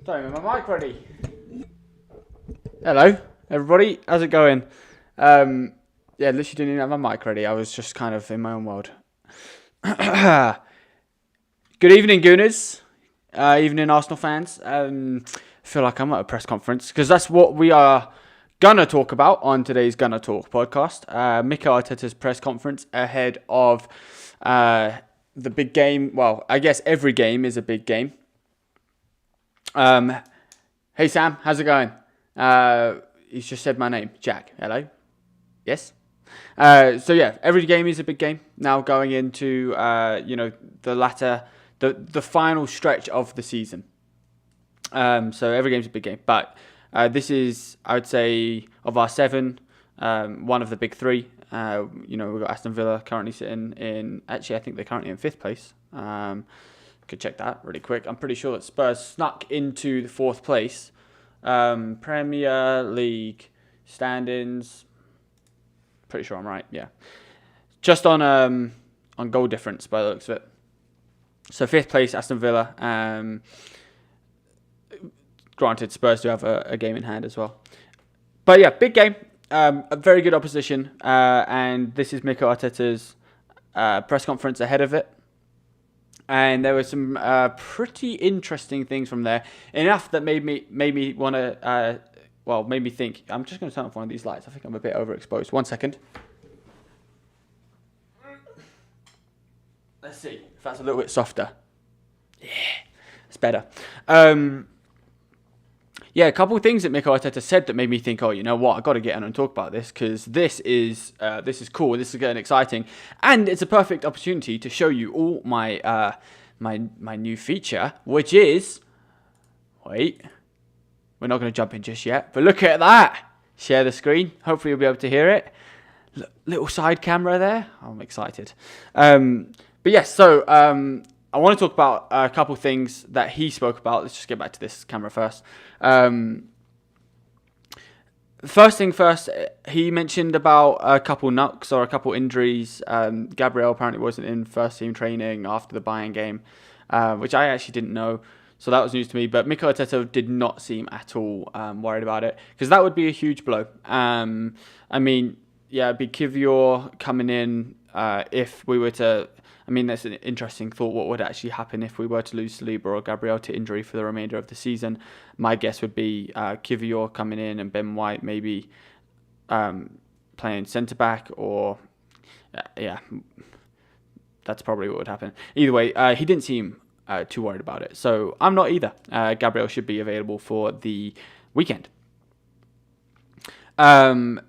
Sorry, my mic ready. Hello, everybody. How's it going? Literally didn't even have my mic ready. I was just kind of in my own world. Good evening, Gooners. Evening, Arsenal fans. I feel like I'm at a press conference because that's what we are gonna talk about on today's Gonna Talk podcast. Mikel Arteta's press conference ahead of the big game. Well, I guess every game is a big game. Hey Sam, how's it going? He's just said my name, Jack. Hello. Yes. Every game is a big game. Now going into the final stretch of the season. So every game's a big game, but this is, I would say, of our seven, one of the big three. We've got Aston Villa currently sitting in. Actually, I think they're currently in fifth place. Could check that really quick. I'm pretty sure that Spurs snuck into the fourth place. Premier League standings. Pretty sure I'm right. Yeah, just on goal difference by the looks of it. So fifth place, Aston Villa. Granted, Spurs do have a game in hand as well. But yeah, big game. A very good opposition. And this is Mikel Arteta's press conference ahead of it. And there were some pretty interesting things from there. Enough that made me want to, made me think. I'm just going to turn off one of these lights. I think I'm a bit overexposed. 1 second. Let's see if that's a little bit softer. Yeah, it's better. A couple of things that Mikel Arteta said that made me think, oh, you know what, I've got to get on and talk about this because this is cool, this is getting exciting, and it's a perfect opportunity to show you all my my new feature, which is, wait, we're not going to jump in just yet, but look at that. Share the screen. Hopefully you'll be able to hear it. Little side camera there. I'm excited. I want to talk about a couple of things that he spoke about. Let's just get back to this camera first. First thing first, he mentioned about a couple knocks or a couple injuries. Gabriel apparently wasn't in first team training after the Bayern game, which I actually didn't know. So that was news to me. But Mikel Arteta did not seem at all worried about it because that would be a huge blow. It'd be Kivior coming in if we were to... that's an interesting thought. What would actually happen if we were to lose Saliba or Gabriel to injury for the remainder of the season? My guess would be Kivior coming in and Ben White maybe playing centre-back or... that's probably what would happen. Either way, he didn't seem too worried about it. So I'm not either. Gabriel should be available for the weekend. The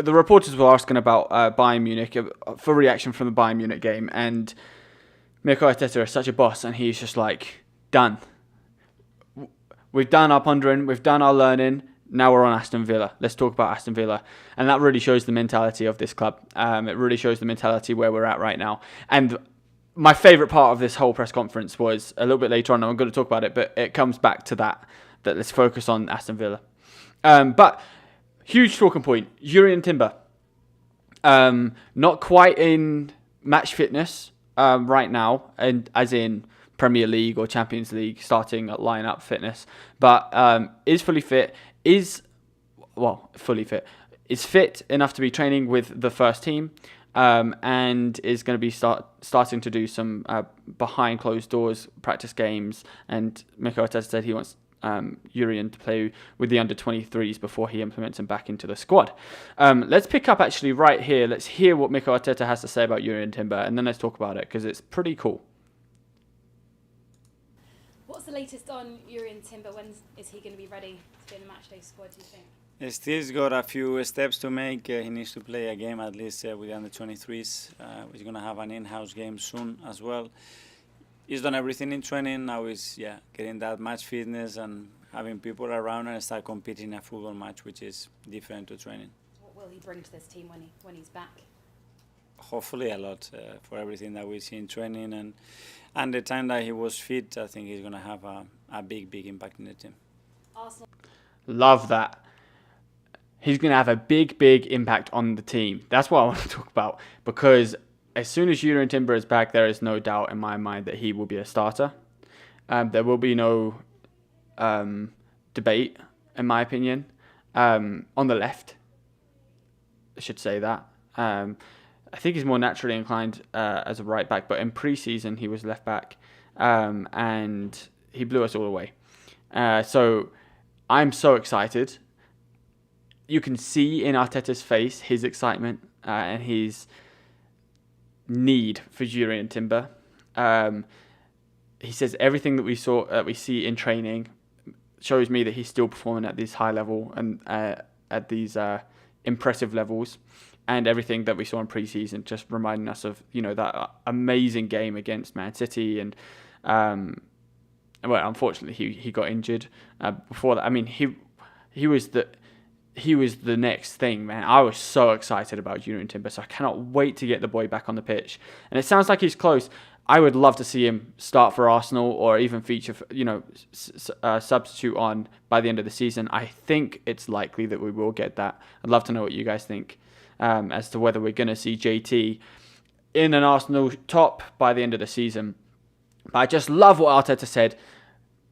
reporters were asking about Bayern Munich for reaction from the Bayern Munich game, and Mikel Arteta is such a boss, and he's just like, done. We've done our pondering, we've done our learning, now we're on Aston Villa. Let's talk about Aston Villa. And that really shows the mentality of this club. It really shows the mentality where we're at right now. And my favourite part of this whole press conference was a little bit later on, and I'm going to talk about it, but it comes back to that let's focus on Aston Villa. But... huge talking point, Jurrien Timber. Not quite in match fitness right now, and as in Premier League or Champions League starting at line-up fitness, but is fully fit, is fit enough to be training with the first team, and is going to be starting to do some behind closed doors practice games, and Mikel Arteta said he wants Jurrien to play with the under-23s before he implements him back into the squad. Let's pick up actually right here. Let's hear what Mikel Arteta has to say about Jurrien Timber, and then let's talk about it because it's pretty cool. What's the latest on Jurrien Timber? When is he going to be ready to be in the matchday squad, do you think? He's got a few steps to make. He needs to play a game at least with the under-23s. He's going to have an in-house game soon as well. He's done everything in training. Now he's getting that match fitness and having people around and start competing in a football match, which is different to training. What will he bring to this team when he's back? Hopefully a lot for everything that we see in training and the time that he was fit. I think he's going to have a big impact in the team. Arsenal. Love that. He's going to have a big impact on the team. That's what I want to talk about because as soon as Jurrien Timber is back, there is no doubt in my mind that he will be a starter. There will be no debate, in my opinion, on the left. I should say that. I think he's more naturally inclined as a right back, but in pre-season he was left back, and he blew us all away. So I'm so excited. You can see in Arteta's face his excitement and his need for Jurriën Timber. He says everything that we see in training shows me that he's still performing at this high level and at these impressive levels, and everything that we saw in pre-season just reminding us of that amazing game against Man City. And well, unfortunately he got injured before that. I mean, he was the next thing, man. I was so excited about Jurriën Timber, so I cannot wait to get the boy back on the pitch. And it sounds like he's close. I would love to see him start for Arsenal or even feature, substitute on by the end of the season. I think it's likely that we will get that. I'd love to know what you guys think as to whether we're going to see JT in an Arsenal top by the end of the season. But I just love what Arteta said.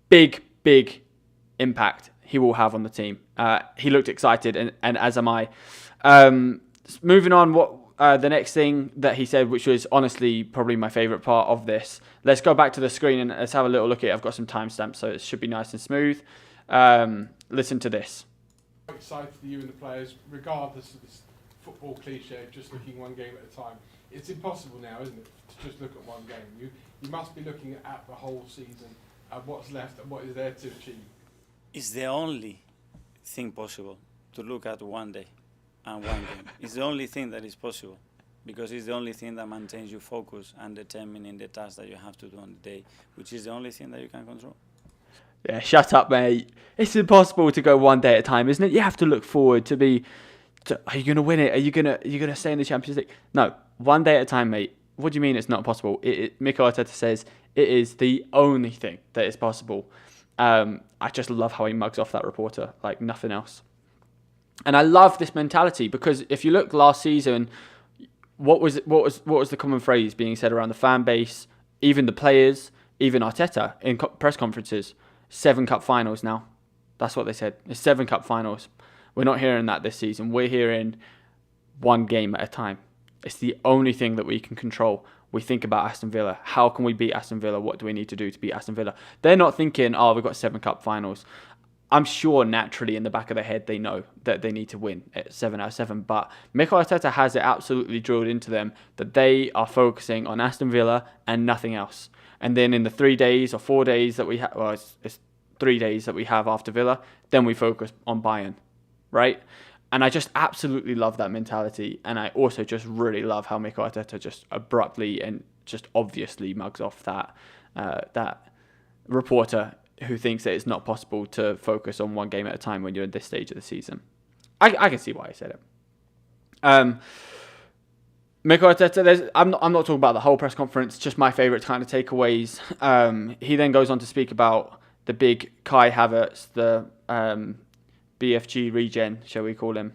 Big impact he will have on the team. He looked excited, and as am I. Moving on, the next thing that he said, which was honestly probably my favourite part of this. Let's go back to the screen and let's have a little look at it. I've got some timestamps, so it should be nice and smooth. Listen to this. Excited for you and the players, regardless of this football cliche of just looking one game at a time. It's impossible now, isn't it, to just look at one game. You must be looking at the whole season, at what's left and what is there to achieve. It's the only thing possible to look at one day and one game. It's the only thing that is possible, because it's the only thing that maintains you focused and determined in the task that you have to do on the day, which is the only thing that you can control. Yeah, shut up, mate. It's impossible to go one day at a time, isn't it? You have to look forward to are you going to win it? Are you going to stay in the Champions League? No, one day at a time, mate. What do you mean it's not possible? Mikel Arteta says it is the only thing that is possible. I just love how he mugs off that reporter like nothing else. And I love this mentality, because if you look last season, what was the common phrase being said around the fan base, even the players, even Arteta in press conferences? 7 cup finals now. That's what they said. It's 7 cup finals. We're not hearing that this season. We're hearing one game at a time. It's the only thing that we can control. We think about Aston Villa. How can we beat Aston Villa? What do we need to do to beat Aston Villa? They're not thinking, we've got 7 cup finals. I'm sure naturally in the back of their head they know that they need to win at 7 out of 7. But Mikel Arteta has it absolutely drilled into them that they are focusing on Aston Villa and nothing else. And then in the 3 days or 4 days that we have, it's 3 days that we have after Villa, then we focus on Bayern, right? And I just absolutely love that mentality. And I also just really love how Mikel Arteta just abruptly and just obviously mugs off that reporter who thinks that it's not possible to focus on one game at a time when you're at this stage of the season. I can see why he said it. Mikel Arteta, I'm not talking about the whole press conference, just my favourite kind of takeaways. He then goes on to speak about the big Kai Havertz, the BFG regen, shall we call him.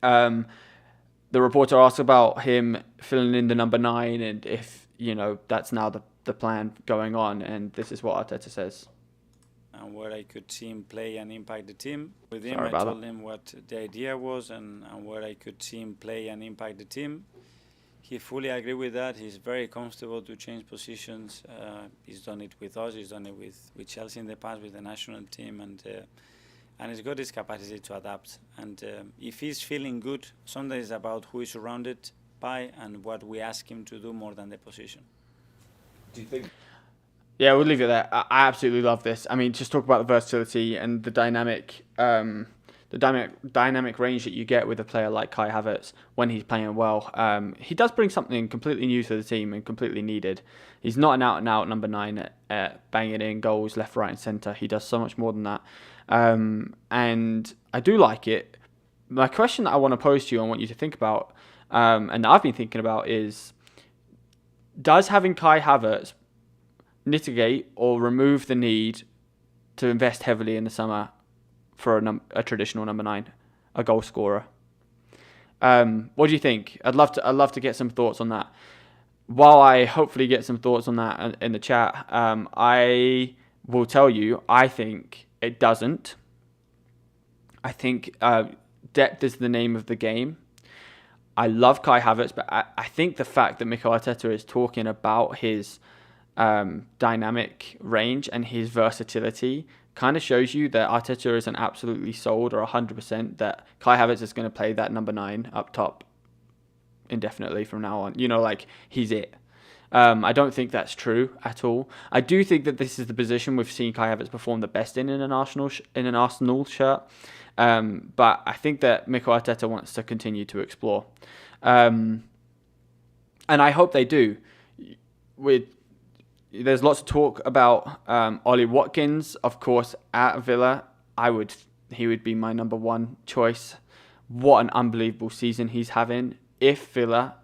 The reporter asks about him filling in the number 9 and if, that's now the plan going on, and this is what Arteta says. And where I could see him play and impact the team. With him, I told him what the idea was and where I could see him play and impact the team. He fully agreed with that. He's very comfortable to change positions. He's done it with us. He's done it with Chelsea in the past, with the national team, and he's got his capacity to adapt. And if he's feeling good, sometimes it's about who he's surrounded by and what we ask him to do more than the position. Do you think? Yeah, we'll leave it there. I absolutely love this. I mean, just talk about the versatility and the dynamic range that you get with a player like Kai Havertz when he's playing well. He does bring something completely new to the team and completely needed. He's not an out-and-out number 9 at banging in goals left, right and centre. He does so much more than that. And I do like it. My question that I want to pose to you and want you to think about, and that I've been thinking about, is does having Kai Havertz mitigate or remove the need to invest heavily in the summer for a traditional number 9, a goal scorer? What do you think? I'd love to get some thoughts on that. while I hopefully get some thoughts on that in the chat, I will tell you, I think it doesn't. I think depth is the name of the game. I love Kai Havertz, but I think the fact that Mikel Arteta is talking about his dynamic range and his versatility kind of shows you that Arteta isn't absolutely sold or 100% that Kai Havertz is going to play that number 9 up top indefinitely from now on. Like he's it. I don't think that's true at all. I do think that this is the position we've seen Kai Havertz perform the best in an Arsenal shirt. But I think that Mikel Arteta wants to continue to explore. And I hope they do. There's lots of talk about Ollie Watkins, of course, at Villa. He would be my number 1 choice. What an unbelievable season he's having. If Villa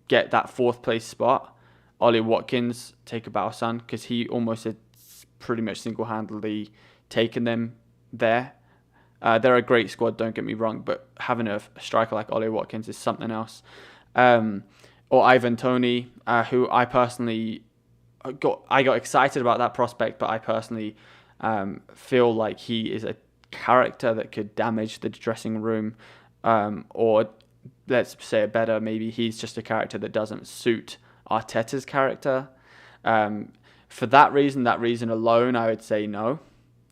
get that 4th place spot, Ollie Watkins take a bow, son, because he almost had pretty much single-handedly taken them there. They're a great squad, don't get me wrong, but having a striker like Ollie Watkins is something else. Or Ivan Toney, who I personally got excited about that prospect, but I personally feel like he is a character that could damage the dressing room, or let's say it better, maybe he's just a character that doesn't suit Arteta's character. For that reason alone, I would say no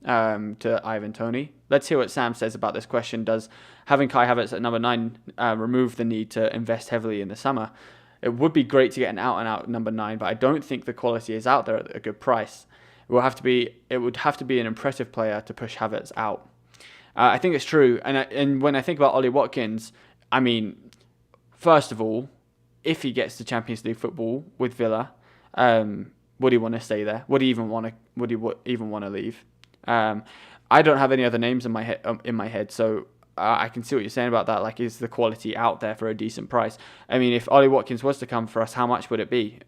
to Ivan Toney. Let's hear what Sam says about this question. Does having Kai Havertz at number 9 remove the need to invest heavily in the summer? It would be great to get an out-and-out number 9, but I don't think the quality is out there at a good price. It would have to be an impressive player to push Havertz out. I think it's true. And when I think about Ollie Watkins, I mean, first of all, if he gets to Champions League football with Villa, would he want to stay there? Would he even want to leave? I don't have any other names in my head, so I can see what you're saying about that. Like, is the quality out there for a decent price? I mean, if Ollie Watkins was to come for us, how much would it be?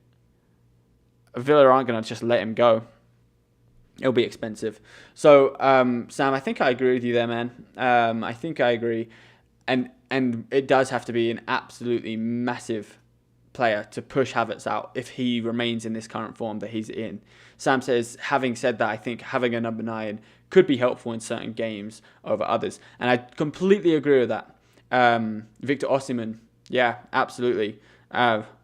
Villa aren't going to just let him go. It'll be expensive. So, Sam, I think I agree with you there, man. I think I agree. And it does have to be an absolutely massive player to push Havertz out if he remains in this current form that he's in. Sam says, having said that, I think having a number 9 could be helpful in certain games over others. And I completely agree with that. Victor Osimhen, yeah, absolutely.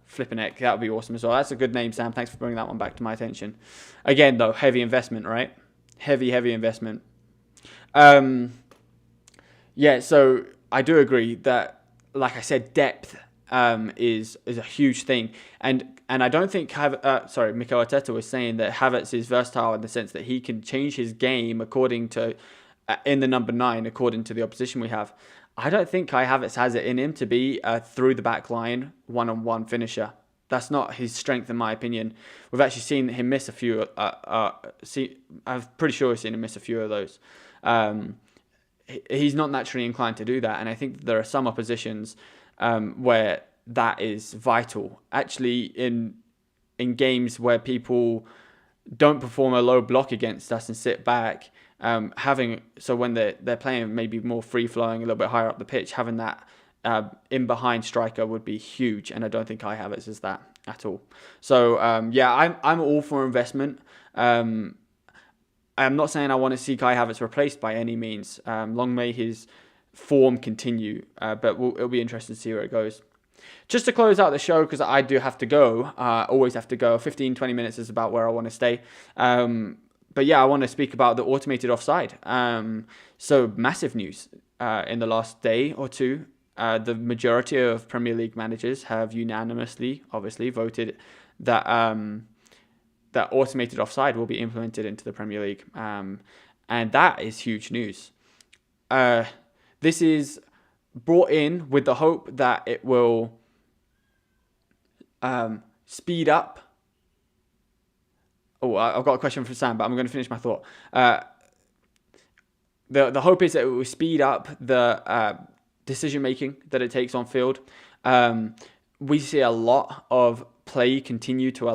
Flipping heck, that would be awesome as well. That's a good name, Sam. Thanks for bringing that one back to my attention. Again, though, heavy investment, right? Heavy investment. Yeah, so I do agree that, like I said, depth is a huge thing. And I don't think Mikel Arteta was saying that Havertz is versatile in the sense that he can change his game according to in the number 9 according to the opposition we have. I don't think Kai Havertz has it in him to be a through the back line one-on-one finisher. That's not his strength, in my opinion. We've actually seen him miss a few. I'm pretty sure we've seen him miss a few of those. He's not naturally inclined to do that, and I think there are some oppositions where that is vital. Actually, in games where people don't perform a low block against us and sit back, when they're playing maybe more free flowing, a little bit higher up the pitch, having that in behind striker would be huge, and I don't think Kai Havertz is that at all. So I'm all for investment. I'm not saying I want to see Kai Havertz replaced by any means. Long may his form continue, but it'll be interesting to see where it goes. Just to close out the show, because I do have to go, always have to go, 15-20 minutes is about where I want to stay. But yeah, I want to speak about the automated offside. So massive news in the last day or two. The majority of Premier League managers have unanimously, obviously, voted that that automated offside will be implemented into the Premier League. And that is huge news. This is brought in with the hope that it will speed up. Oh, I've got a question for Sam, but I'm going to finish my thought. The hope is that it will speed up the decision making that it takes on field. We see a lot of play continue to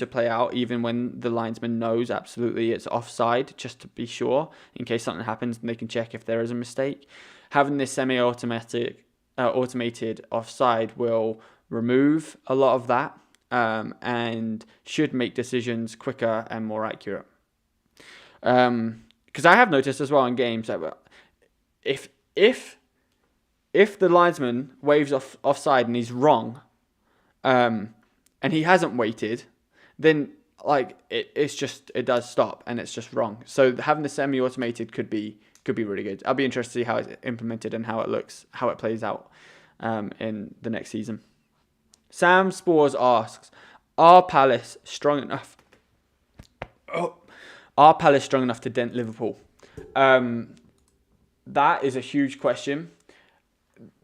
play out even when the linesman knows absolutely it's offside, just to be sure in case something happens and they can check if there is a mistake. Having this automated offside will remove a lot of that and should make decisions quicker and more accurate. Because I have noticed as well in games that if the linesman waves offside and he's wrong, and he hasn't waited, then like it does stop and it's just wrong. So having the semi-automated could be really good. I'll be interested to see how it's implemented and how it looks, how it plays out in the next season. Sam Spores asks, Are Palace strong enough to dent Liverpool? That is a huge question.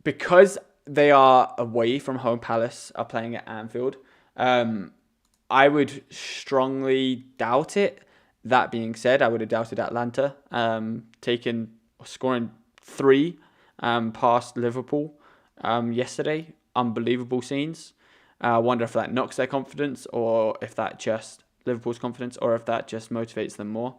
Because they are away from home, Palace are playing at Anfield. I would strongly doubt it. That being said, I would have doubted Atlanta scoring 3 past Liverpool yesterday. Unbelievable scenes. I wonder if that knocks their confidence, or if that just Liverpool's confidence, or if that just motivates them more.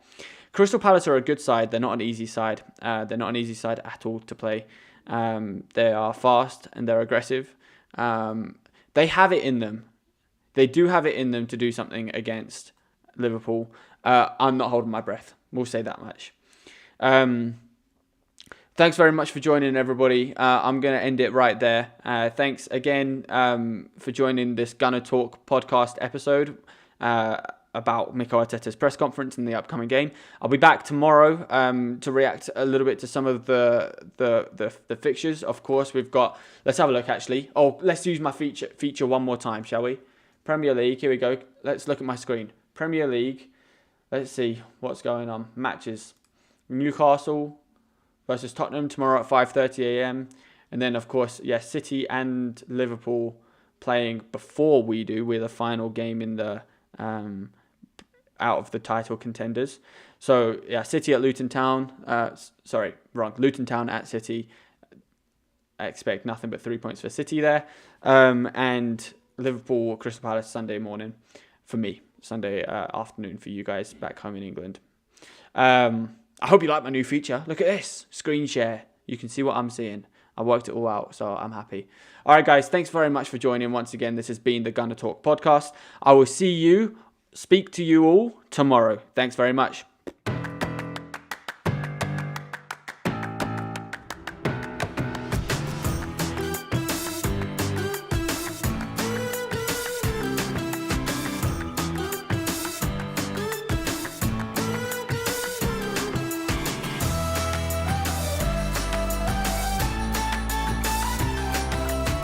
Crystal Palace are a good side. They're not an easy side. They're not an easy side at all to play. They are fast and they're aggressive. They have it in them. They do have it in them to do something against Liverpool. I'm not holding my breath. We'll say that much. Thanks very much for joining, everybody. I'm going to end it right there. Thanks again for joining this Gunner Talk podcast episode about Mikel Arteta's press conference and the upcoming game. I'll be back tomorrow to react a little bit to some of the fixtures. Of course, we've got... Let's have a look, actually. Oh, let's use my feature one more time, shall we? Premier League, here we go. Let's look at my screen. Premier League. Let's see what's going on. Matches. Newcastle versus Tottenham tomorrow at 5:30 a.m. And then, of course, City and Liverpool playing before we do. We're the final game in the out of the title contenders. So, City at Luton Town. Luton Town at City. I expect nothing but 3 points for City there. And Liverpool, Crystal Palace, Sunday morning for me. Sunday afternoon for you guys back home in England. I hope you like my new feature. Look at this. Screen share. You can see what I'm seeing. I worked it all out, so I'm happy. All right, guys. Thanks very much for joining once again. This has been the Gunner Talk podcast. I will speak to you all tomorrow. Thanks very much.